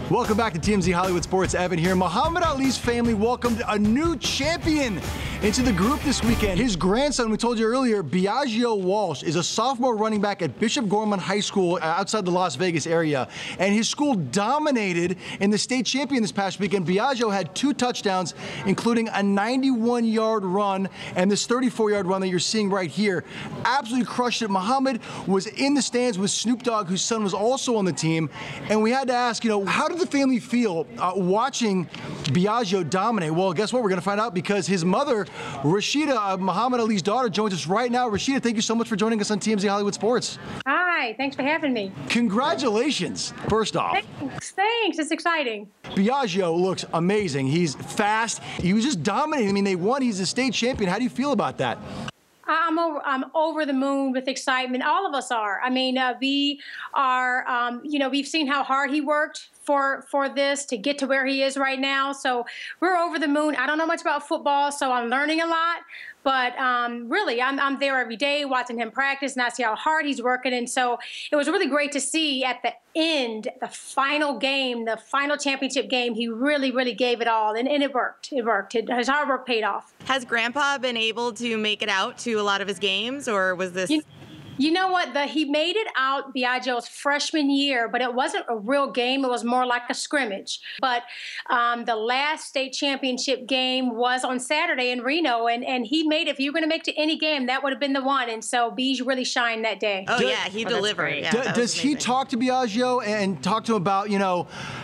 Welcome back to TMZ Hollywood Sports. Evan here. Muhammad Ali's family welcomed a new champion into the group this weekend. His grandson, we told you earlier, Biaggio Walsh, is a sophomore running back at Bishop Gorman High School outside the Las Vegas area. And his school dominated in the state champion this past weekend. Biaggio had 2 touchdowns, including a 91-yard run and this 34-yard run that you're seeing right here. Absolutely crushed it. Muhammad was in the stands with Snoop Dogg, whose son was also on the team. And we had to ask, how did the family feel watching Biaggio dominate? Well, guess what? We're going to find out because his mother, Rasheda, Muhammad Ali's daughter, joins us right now. Rasheda, thank you so much for joining us on TMZ Hollywood Sports. Hi, thanks for having me. Congratulations, first off. Thanks. It's exciting. Biaggio looks amazing. He's fast. He was just dominating. I mean, they won. He's a state champion. How do you feel about that? I'm over the moon with excitement. All of us are. I mean, we are, we've seen how hard he worked for this to get to where he is right now. So we're over the moon. I don't know much about football, so I'm learning a lot. But really, I'm there every day watching him practice, and I see how hard he's working. And so it was really great to see at the end, the final game, the final championship game, he really, really gave it all. And it worked. It worked. His hard work paid off. Has Grandpa been able to make it out to a lot of his games, or was this... You know what? He made it out Biaggio's freshman year, but it wasn't a real game. It was more like a scrimmage. But the last state championship game was on Saturday in Reno, and he made it. If you were going to make it to any game, that would have been the one. And so Biaggio really shined that day. Oh, yeah, he delivered. Yeah, does he talk to Biaggio and talk to him about,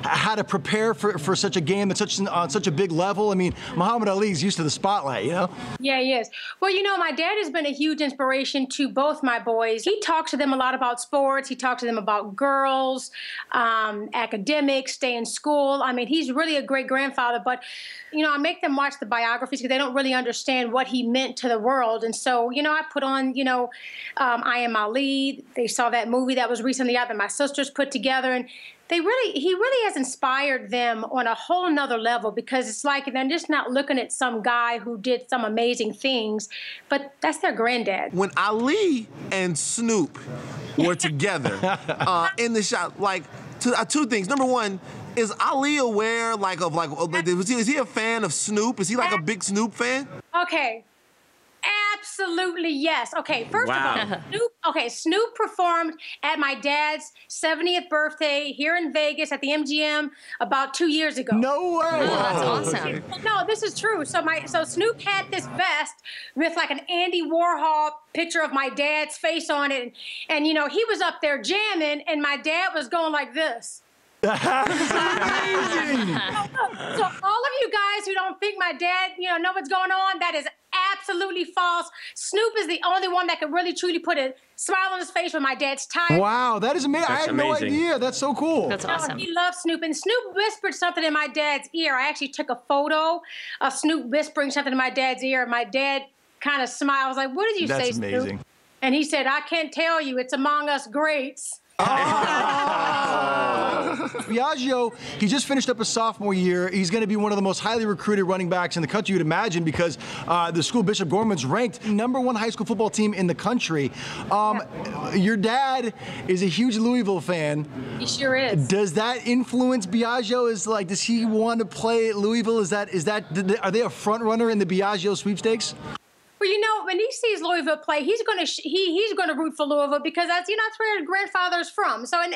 how to prepare for such a game on such a big level? I mean, Muhammad Ali's used to the spotlight, Yeah, he is. Well, my dad has been a huge inspiration to both my boys. He talks to them a lot about sports. He talks to them about girls, academics, stay in school. I mean, he's really a great grandfather. But, I make them watch the biographies because they don't really understand what he meant to the world. And so, I put on, I Am Ali. They saw that movie that was recently out that my sisters put together. And he really has inspired them on a whole nother level, because it's like they're just not looking at some guy who did some amazing things, but that's their granddad. When Ali and Snoop were together in the shot, two things. Number one, is Ali aware, is he a fan of Snoop? Is he like a big Snoop fan? Okay. Absolutely, yes. Okay, first of all, Snoop performed at my dad's 70th birthday here in Vegas at the MGM about 2 years ago. No way! Oh, that's awesome. No, this is true. So Snoop had this vest with like an Andy Warhol picture of my dad's face on it, and he was up there jamming, and my dad was going like this. That's amazing! So all of you guys who don't think my dad, know what's going on, that is absolutely false. Snoop is the only one that could really truly put a smile on his face when my dad's tired. Wow, that is amazing. I had no idea. That's so cool. That's awesome. He loves Snoop, and Snoop whispered something in my dad's ear. I actually took a photo of Snoop whispering something in my dad's ear. My dad kind of smiled. I was like, "What did you say, Snoop?" That's amazing. And he said, "I can't tell you. It's among us greats." Biaggio, he just finished up his sophomore year. He's going to be one of the most highly recruited running backs in the country, you'd imagine, because the school, Bishop Gorman's, ranked #1 high school football team in the country. Your dad is a huge Louisville fan. He sure is. Does that influence Biaggio? Does he want to play at Louisville? Are they a front runner in the Biaggio sweepstakes? Well, when he sees Louisville play, he's gonna root for Louisville because that's where his grandfather's from. So I'm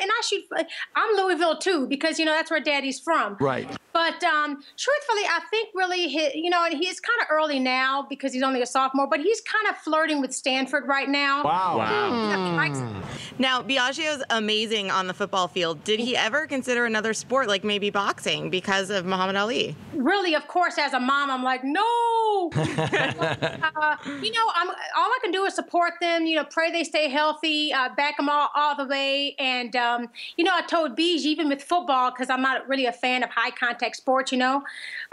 Louisville too because that's where Daddy's from. Right. But truthfully, I think really he's kind of early now because he's only a sophomore, but he's kind of flirting with Stanford right now. Wow. Now, Biaggio's amazing on the football field. Did he ever consider another sport, like maybe boxing, because of Muhammad Ali? Really, of course, as a mom, I'm like, no. All I can do is support them, pray they stay healthy, back them all the way. And, I told Biaggio, even with football, because I'm not really a fan of high contact sports, I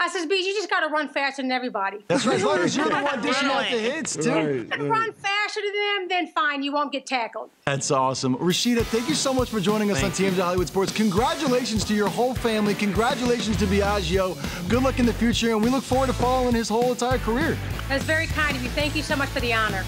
says, Biaggio, you just got to run faster than everybody. That's right. As long as you're the one dishing out the hits, too. If you run faster than them, then fine, you won't get tackled. That's awesome. Rasheda, thank you so much for joining us on TMZ Hollywood Sports. Congratulations to your whole family. Congratulations to Biaggio. Good luck in the future, and we look forward to following his whole entire career. That's very kind of you. Thank you so much for the honor.